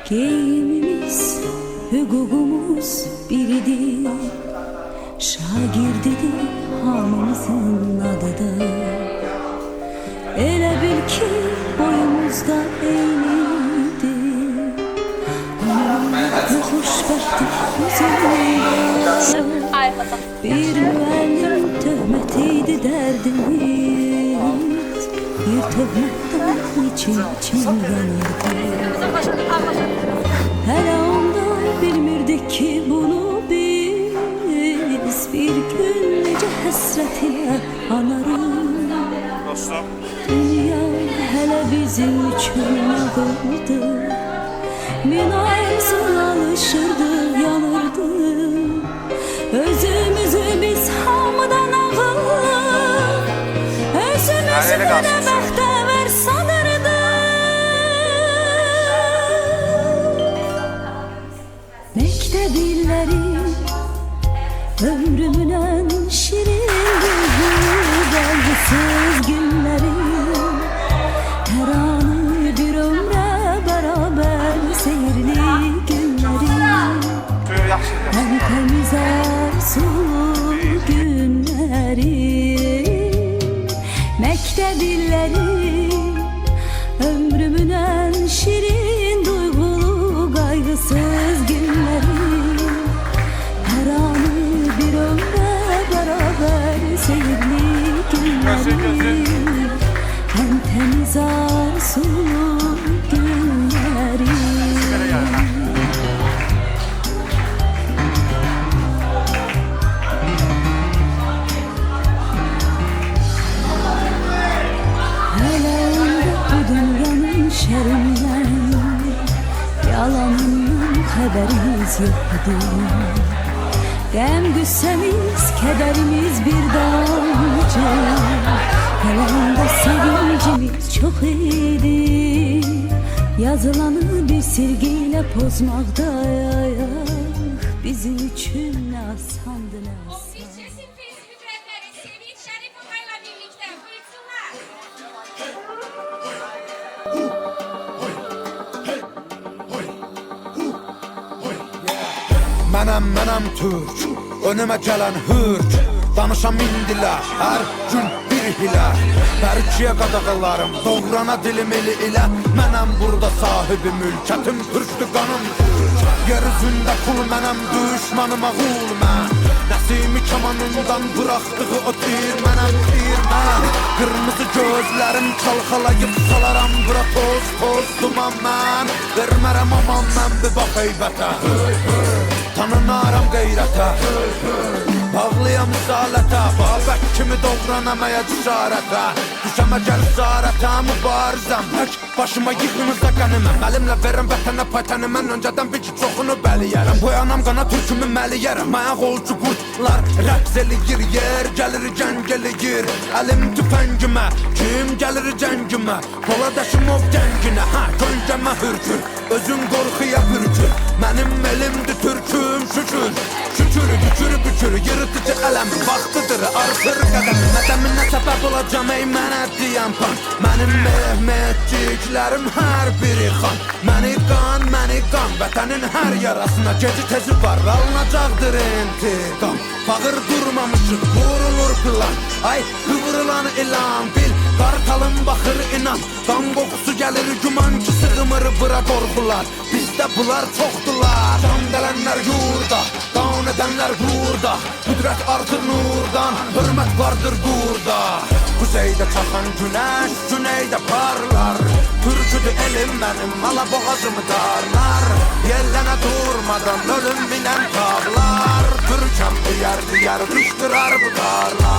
Geyimimiz, hüququmuz biridir. Şagirdidir hamımızın adıdır. Elə bil ki boyumuzda eynidir. Ne xoşbəxtlik yüzündə. Bir müəllim töhmətiydi dərdimiz. Bir töhmətdən için yanırdı. Hələ onda bilmirdik ki bunu biz. Bir gün necə həsrət ilə anarıq. Dünya hələ bizim üçün nağıldı. Min ayrısın alışırdı, yanırdı. Özümüzü biz hamıdan ağır. Özümüzü də bəxtəvər sanırdı. Məktəb illəri ömrümün ən şirin qaygısız günləri. Hər anı bir ömrə bərabər seyirli günləri. Ən təmiz arzulu günləri. Məktəb illəri ömrümün ən şirin duygulu qaygısız günləri. Hər anı bir ömrə bərabər seyirli günləri. Ən təmiz arzulu günləri. Şərindən, yalanından xəbərimiz yoxdur. Qəm qüssəmiz, kədərimiz bir damcı. Qələmdə sevincimiz çox idi. Yazılanı bir silgiyle pozmaqda ayaq. Bizim üçün nə asandı, nə asan. Mənəm Türk, önümə gələn hürk. Danışam indilər, hər gün bir hilə. Bərkiyə qadağalarım, doğrana dilim eli ilə. Mənəm burada sahibi mülkətim, türkdür qanım türk. Yer üzündə kul mənəm, düşmanıma qul mən. Nəsimi kamanından bıraxdığı o mənəm mən. Qırmızı gözlərim çalxalayıb salaram bura toz toz duman mən. Vermərəm aman mən bir bax heybətə. Tanınaram qeyrətə. Bağlıyam risalətə. Babək kimi doğranamaya cüsarətə. Düşəmə gəl zarətə. Mübarizəm hək başıma yığınıza qəniməm. Əlimlə verəm vətənə paytəni. Mən öncədən bir ki çoxunu bəliyərəm. Boyanam qana türkümü məliyərəm. Ayaq olcu qurtlar rəqs eləyir. Yer gəlir gəng eləyir. Əlim tüfəngimə, kim gəlir cəngimə. Poladəşim ov gənginə, göngəmə hürkür. Özün qorxuya bürkür. Mənim elimdir türküm şükür. Şükür, bükür, bükür, yırtıcı ələmin vaxtıdır, artır qədəm. Mədəminə səbəb olacam ey mənə deyən pan. Mənim mehmetciklərim hər biri xan. Məni qan, vətənin hər yarasına geci tezi var. Alınacaqdır intiqam. Bağır durmamışıq, vurulur plan. Ay, qıvrılan ilan, bil, qartalım baxır inan. Qan qoxusu gəlir güman ki sığmır bura qorxular. Bizdə bunlar çoxdular. Can dələnlər yurda, qan edənlər burada. Qüdrət artır nurdan, hörmət vardır burada. Kuzeydə çaxan günəş, güneydə parlar. Türküdür elim mənim, ala boğazımı darlar. Yellənə durmadan ölüm minən tağlar. Türkəm diyər diyər qışqırar bu darlar.